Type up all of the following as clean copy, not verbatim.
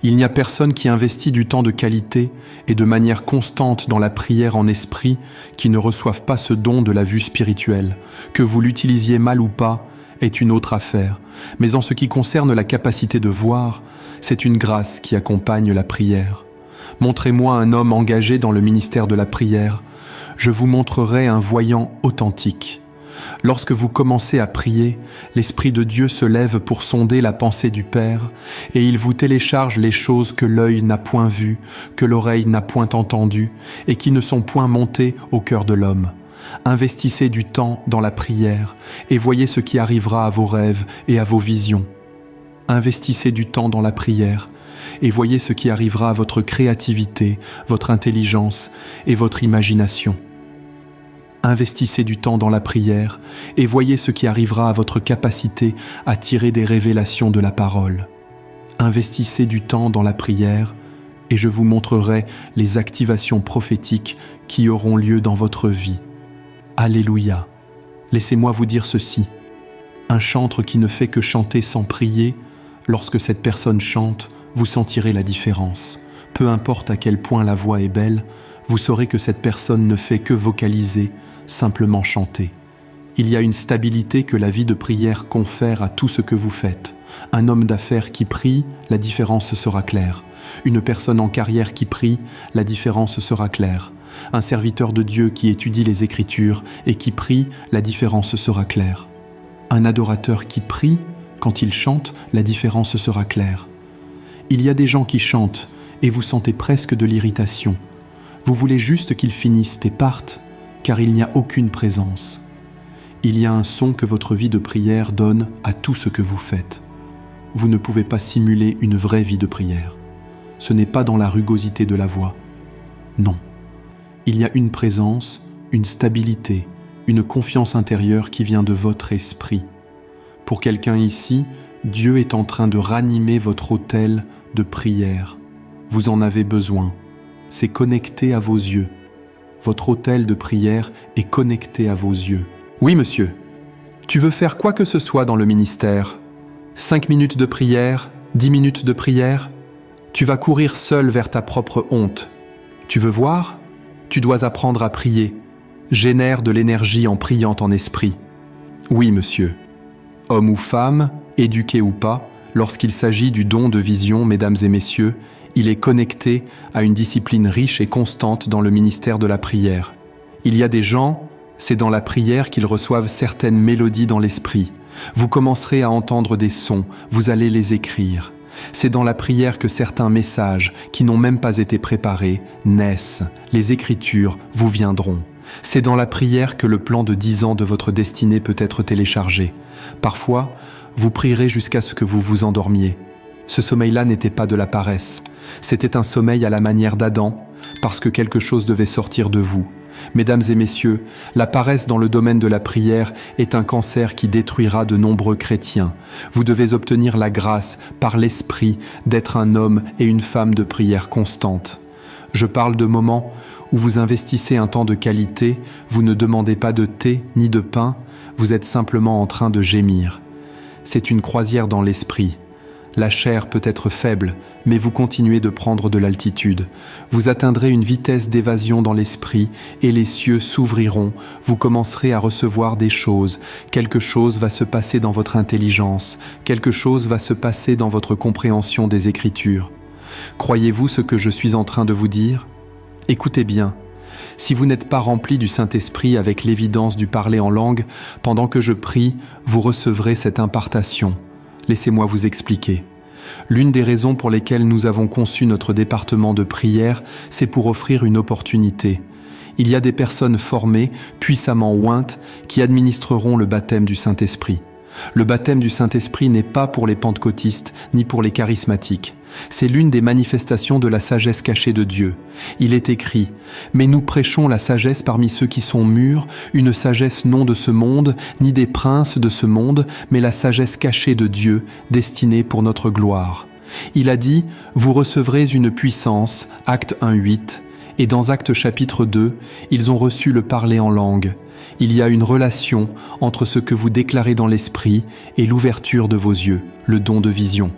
Il n'y a personne qui investit du temps de qualité et de manière constante dans la prière en esprit qui ne reçoive pas ce don de la vue spirituelle. Que vous l'utilisiez mal ou pas est une autre affaire, mais en ce qui concerne la capacité de voir, c'est une grâce qui accompagne la prière. Montrez-moi un homme engagé dans le ministère de la prière, je vous montrerai un voyant authentique. Lorsque vous commencez à prier, l'Esprit de Dieu se lève pour sonder la pensée du Père, et il vous télécharge les choses que l'œil n'a point vues, que l'oreille n'a point entendues, et qui ne sont point montées au cœur de l'homme. Investissez du temps dans la prière, et voyez ce qui arrivera à vos rêves et à vos visions. Investissez du temps dans la prière, et voyez ce qui arrivera à votre créativité, votre intelligence et votre imagination. Investissez du temps dans la prière et voyez ce qui arrivera à votre capacité à tirer des révélations de la parole. Investissez du temps dans la prière et je vous montrerai les activations prophétiques qui auront lieu dans votre vie. Alléluia. Laissez-moi vous dire ceci. Un chantre qui ne fait que chanter sans prier, lorsque cette personne chante, vous sentirez la différence. Peu importe à quel point la voix est belle, vous saurez que cette personne ne fait que vocaliser, simplement chanter. Il y a une stabilité que la vie de prière confère à tout ce que vous faites. Un homme d'affaires qui prie, la différence sera claire. Une personne en carrière qui prie, la différence sera claire. Un serviteur de Dieu qui étudie les Écritures et qui prie, la différence sera claire. Un adorateur qui prie, quand il chante, la différence sera claire. Il y a des gens qui chantent et vous sentez presque de l'irritation. Vous voulez juste qu'ils finissent et partent, car il n'y a aucune présence. Il y a un son que votre vie de prière donne à tout ce que vous faites. Vous ne pouvez pas simuler une vraie vie de prière. Ce n'est pas dans la rugosité de la voix. Non. Il y a une présence, une stabilité, une confiance intérieure qui vient de votre esprit. Pour quelqu'un ici, Dieu est en train de ranimer votre autel de prière. Vous en avez besoin. C'est connecté à vos yeux. Votre autel de prière est connecté à vos yeux. Oui, monsieur. Tu veux faire quoi que ce soit dans le ministère? 5 minutes de prière, 10 minutes de prière? Tu vas courir seul vers ta propre honte. Tu veux voir? Tu dois apprendre à prier. Génère de l'énergie en priant en esprit. Oui, monsieur. Homme ou femme, éduqué ou pas, lorsqu'il s'agit du don de vision, mesdames et messieurs, il est connecté à une discipline riche et constante dans le ministère de la prière. Il y a des gens, c'est dans la prière qu'ils reçoivent certaines mélodies dans l'esprit. Vous commencerez à entendre des sons, vous allez les écrire. C'est dans la prière que certains messages, qui n'ont même pas été préparés, naissent. Les Écritures vous viendront. C'est dans la prière que le plan de 10 ans de votre destinée peut être téléchargé. Parfois, vous prierez jusqu'à ce que vous vous endormiez. Ce sommeil-là n'était pas de la paresse. C'était un sommeil à la manière d'Adam, parce que quelque chose devait sortir de vous. Mesdames et messieurs, la paresse dans le domaine de la prière est un cancer qui détruira de nombreux chrétiens. Vous devez obtenir la grâce, par l'Esprit, d'être un homme et une femme de prière constante. Je parle de moments où vous investissez un temps de qualité, vous ne demandez pas de thé ni de pain, vous êtes simplement en train de gémir. C'est une croisière dans l'esprit. La chair peut être faible, mais vous continuez de prendre de l'altitude. Vous atteindrez une vitesse d'évasion dans l'esprit et les cieux s'ouvriront. Vous commencerez à recevoir des choses. Quelque chose va se passer dans votre intelligence. Quelque chose va se passer dans votre compréhension des Écritures. Croyez-vous ce que je suis en train de vous dire? Écoutez bien. Si vous n'êtes pas rempli du Saint-Esprit avec l'évidence du parler en langue, pendant que je prie, vous recevrez cette impartation. Laissez-moi vous expliquer. L'une des raisons pour lesquelles nous avons conçu notre département de prière, c'est pour offrir une opportunité. Il y a des personnes formées, puissamment ointes, qui administreront le baptême du Saint-Esprit. Le baptême du Saint-Esprit n'est pas pour les pentecôtistes ni pour les charismatiques. C'est l'une des manifestations de la sagesse cachée de Dieu. Il est écrit « Mais nous prêchons la sagesse parmi ceux qui sont mûrs, une sagesse non de ce monde, ni des princes de ce monde, mais la sagesse cachée de Dieu, destinée pour notre gloire. » Il a dit « Vous recevrez une puissance » Actes 1:8, et dans Actes chapitre 2, ils ont reçu le parler en langue. Il y a une relation entre ce que vous déclarez dans l'esprit et l'ouverture de vos yeux, le don de vision.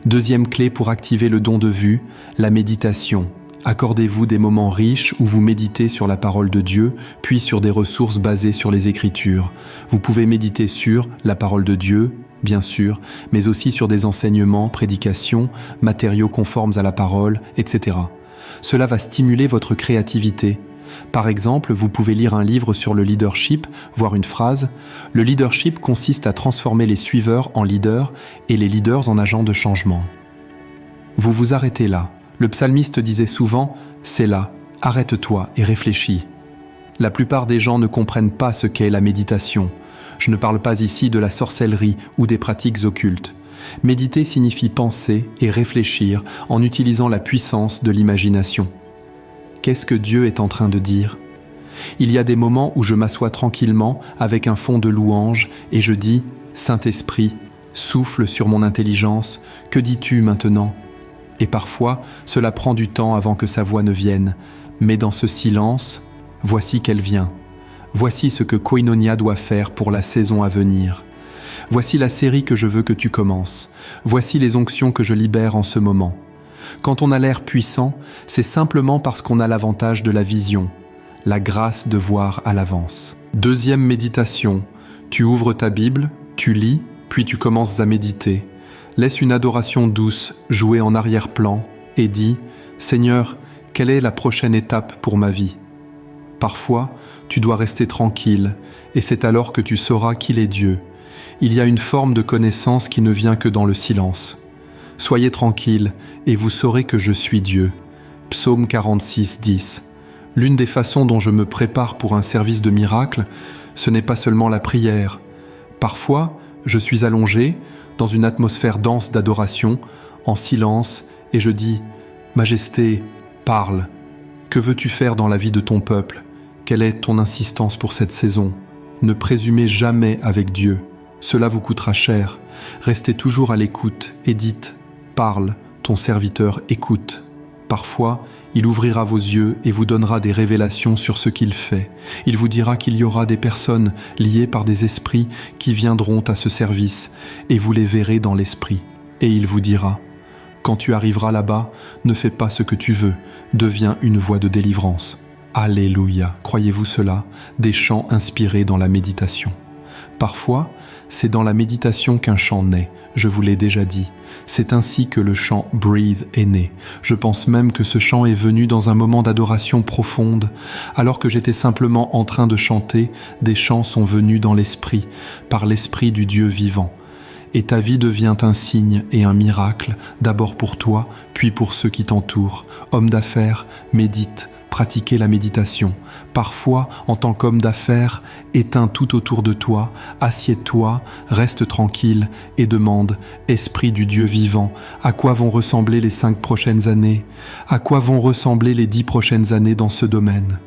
Deuxième clé pour activer le don de vue, la méditation. Accordez-vous des moments riches où vous méditez sur la parole de Dieu, puis sur des ressources basées sur les Écritures. Vous pouvez méditer sur la parole de Dieu, bien sûr, mais aussi sur des enseignements, prédications, matériaux conformes à la parole, etc. Cela va stimuler votre créativité. Par exemple, vous pouvez lire un livre sur le leadership, voir une phrase. Le leadership consiste à transformer les suiveurs en leaders et les leaders en agents de changement. Vous vous arrêtez là. Le psalmiste disait souvent « c'est là, arrête-toi et réfléchis ». La plupart des gens ne comprennent pas ce qu'est la méditation. Je ne parle pas ici de la sorcellerie ou des pratiques occultes. Méditer signifie penser et réfléchir en utilisant la puissance de l'imagination. Qu'est-ce que Dieu est en train de dire ? Il y a des moments où je m'assois tranquillement avec un fond de louange et je dis « Saint-Esprit, souffle sur mon intelligence, que dis-tu maintenant ?» Et parfois, cela prend du temps avant que sa voix ne vienne. Mais dans ce silence, voici qu'elle vient. Voici ce que Koinonia doit faire pour la saison à venir. Voici la série que je veux que tu commences. Voici les onctions que je libère en ce moment. Quand on a l'air puissant, c'est simplement parce qu'on a l'avantage de la vision, la grâce de voir à l'avance. Deuxième méditation. Tu ouvres ta Bible, tu lis, puis tu commences à méditer. Laisse une adoration douce jouer en arrière-plan et dis « Seigneur, quelle est la prochaine étape pour ma vie ?» Parfois, tu dois rester tranquille et c'est alors que tu sauras qu'il est Dieu. Il y a une forme de connaissance qui ne vient que dans le silence. Soyez tranquille et vous saurez que je suis Dieu. Psaume 46, 10. L'une des façons dont je me prépare pour un service de miracle, ce n'est pas seulement la prière. Parfois, je suis allongé, dans une atmosphère dense d'adoration, en silence, et je dis « Majesté, parle. Que veux-tu faire dans la vie de ton peuple ? Quelle est ton insistance pour cette saison ? Ne présumez jamais avec Dieu. Cela vous coûtera cher. Restez toujours à l'écoute et dites « Parle, ton serviteur écoute. » Parfois, il ouvrira vos yeux et vous donnera des révélations sur ce qu'il fait. Il vous dira qu'il y aura des personnes liées par des esprits qui viendront à ce service et vous les verrez dans l'esprit. Et il vous dira « Quand tu arriveras là-bas, ne fais pas ce que tu veux, deviens une voix de délivrance. » Alléluia, croyez-vous cela? Des chants inspirés dans la méditation. Parfois, c'est dans la méditation qu'un chant naît, je vous l'ai déjà dit. C'est ainsi que le chant « Breathe » est né. Je pense même que ce chant est venu dans un moment d'adoration profonde. Alors que j'étais simplement en train de chanter, des chants sont venus dans l'esprit, par l'esprit du Dieu vivant. Et ta vie devient un signe et un miracle, d'abord pour toi, puis pour ceux qui t'entourent. Homme d'affaires, médite. Pratiquer la méditation. Parfois, en tant qu'homme d'affaires, éteins tout autour de toi, assieds-toi, reste tranquille et demande, Esprit du Dieu vivant, à quoi vont ressembler les 5 prochaines années? À quoi vont ressembler les 10 prochaines années dans ce domaine?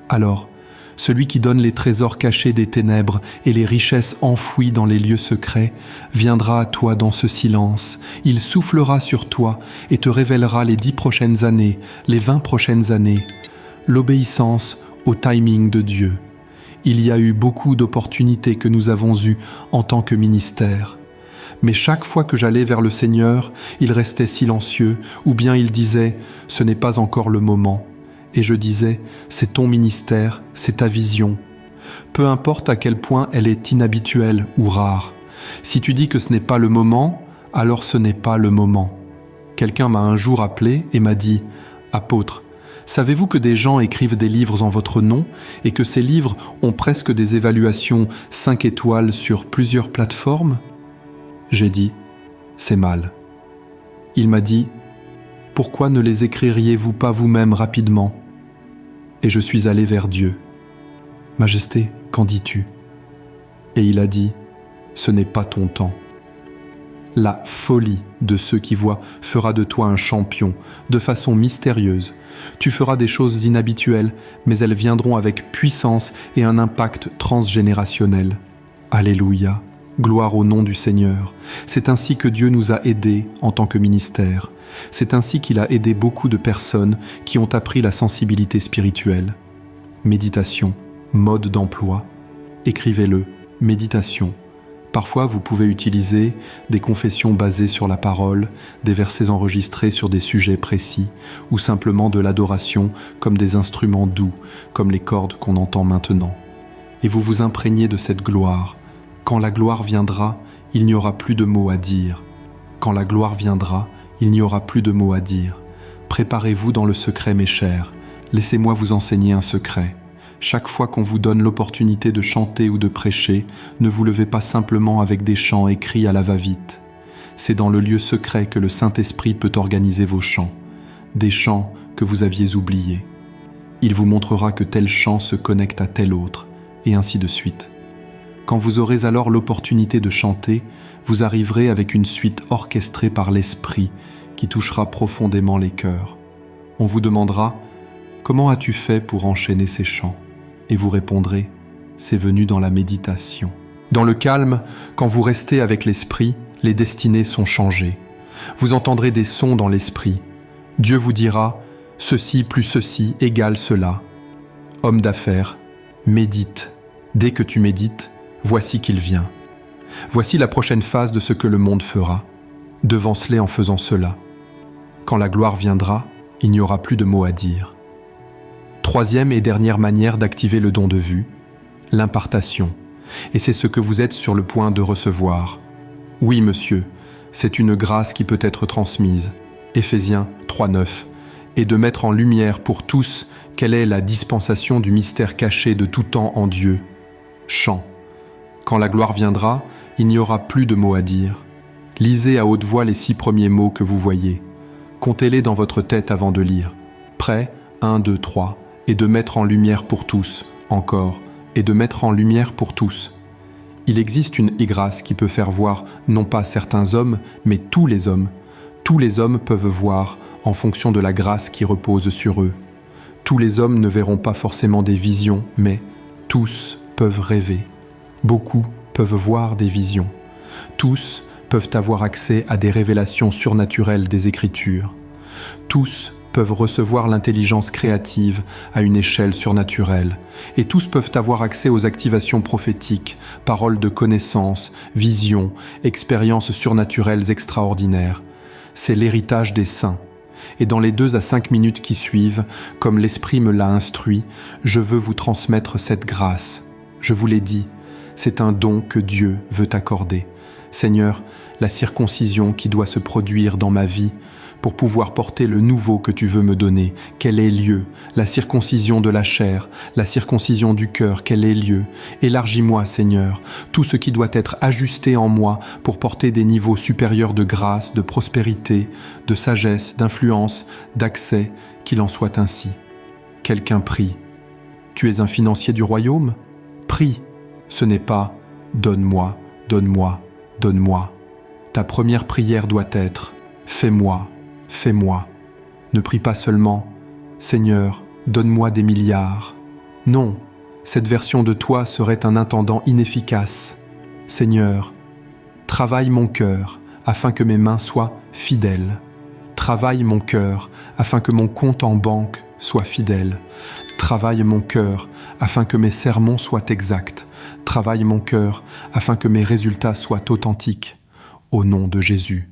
Alors, celui qui donne les trésors cachés des ténèbres et les richesses enfouies dans les lieux secrets, viendra à toi dans ce silence. Il soufflera sur toi et te révélera les 10 prochaines années, les 20 prochaines années. L'obéissance au timing de Dieu. Il y a eu beaucoup d'opportunités que nous avons eues en tant que ministère. Mais chaque fois que j'allais vers le Seigneur, il restait silencieux ou bien il disait « Ce n'est pas encore le moment ». Et je disais, c'est ton ministère, c'est ta vision. Peu importe à quel point elle est inhabituelle ou rare. Si tu dis que ce n'est pas le moment, alors ce n'est pas le moment. Quelqu'un m'a un jour appelé et m'a dit, « Apôtre, savez-vous que des gens écrivent des livres en votre nom et que ces livres ont presque des évaluations 5 étoiles sur plusieurs plateformes ?» J'ai dit, « C'est mal. » Il m'a dit, « Pourquoi ne les écririez-vous pas vous-même rapidement ?» Et je suis allé vers Dieu. « Majesté, qu'en dis-tu » Et il a dit, « Ce n'est pas ton temps. » La folie de ceux qui voient fera de toi un champion, de façon mystérieuse. Tu feras des choses inhabituelles, mais elles viendront avec puissance et un impact transgénérationnel. Alléluia, gloire au nom du Seigneur. C'est ainsi que Dieu nous a aidés en tant que ministère. C'est ainsi qu'il a aidé beaucoup de personnes qui ont appris la sensibilité spirituelle. Méditation, mode d'emploi. Écrivez-le, méditation. Parfois, vous pouvez utiliser des confessions basées sur la parole, des versets enregistrés sur des sujets précis, ou simplement de l'adoration comme des instruments doux, comme les cordes qu'on entend maintenant. Et vous vous imprégnez de cette gloire. Quand la gloire viendra, il n'y aura plus de mots à dire. Quand la gloire viendra, il n'y aura plus de mots à dire. Préparez-vous dans le secret, mes chers. Laissez-moi vous enseigner un secret. Chaque fois qu'on vous donne l'opportunité de chanter ou de prêcher, ne vous levez pas simplement avec des chants écrits à la va-vite. C'est dans le lieu secret que le Saint-Esprit peut organiser vos chants, des chants que vous aviez oubliés. Il vous montrera que tel chant se connecte à tel autre, et ainsi de suite. Quand vous aurez alors l'opportunité de chanter, vous arriverez avec une suite orchestrée par l'Esprit qui touchera profondément les cœurs. On vous demandera « Comment as-tu fait pour enchaîner ces chants ?» Et vous répondrez « C'est venu dans la méditation ». Dans le calme, quand vous restez avec l'Esprit, les destinées sont changées. Vous entendrez des sons dans l'Esprit. Dieu vous dira « Ceci plus ceci égale cela ». Homme d'affaires, médite. Dès que tu médites, voici qu'il vient. Voici la prochaine phase de ce que le monde fera. Devance-les en faisant cela. Quand la gloire viendra, il n'y aura plus de mots à dire. Troisième et dernière manière d'activer le don de vue, l'impartation. Et c'est ce que vous êtes sur le point de recevoir. Oui, monsieur, c'est une grâce qui peut être transmise. Éphésiens 3:9. Et de mettre en lumière pour tous quelle est la dispensation du mystère caché de tout temps en Dieu. Chant. Quand la gloire viendra, il n'y aura plus de mots à dire. Lisez à haute voix les 6 premiers mots que vous voyez. Comptez-les dans votre tête avant de lire. Prêt, 1, 2, 3. Et de mettre en lumière pour tous, encore, et de mettre en lumière pour tous. Il existe une grâce qui peut faire voir non pas certains hommes, mais tous les hommes. Tous les hommes peuvent voir en fonction de la grâce qui repose sur eux. Tous les hommes ne verront pas forcément des visions, mais tous peuvent rêver. Beaucoup peuvent voir des visions. Tous peuvent avoir accès à des révélations surnaturelles des Écritures. Tous peuvent recevoir l'intelligence créative à une échelle surnaturelle, et tous peuvent avoir accès aux activations prophétiques, paroles de connaissance, visions, expériences surnaturelles extraordinaires. C'est l'héritage des saints. Et dans les 2 à 5 minutes qui suivent, comme l'Esprit me l'a instruit, je veux vous transmettre cette grâce. Je vous l'ai dit, c'est un don que Dieu veut accorder. Seigneur, la circoncision qui doit se produire dans ma vie, pour pouvoir porter le nouveau que tu veux me donner, qu'elle ait lieu, la circoncision de la chair, la circoncision du cœur, qu'elle ait lieu. Élargis-moi, Seigneur, tout ce qui doit être ajusté en moi pour porter des niveaux supérieurs de grâce, de prospérité, de sagesse, d'influence, d'accès, qu'il en soit ainsi. Quelqu'un prie. Tu es un financier du royaume ? Prie. Ce n'est pas « donne-moi, donne-moi, donne-moi ». Ta première prière doit être « fais-moi ». Fais-moi. Ne prie pas seulement « Seigneur, donne-moi des milliards ». Non, cette version de toi serait un intendant inefficace. Seigneur, travaille mon cœur afin que mes mains soient fidèles. Travaille mon cœur afin que mon compte en banque soit fidèle. Travaille mon cœur afin que mes sermons soient exacts. Travaille mon cœur afin que mes résultats soient authentiques. Au nom de Jésus.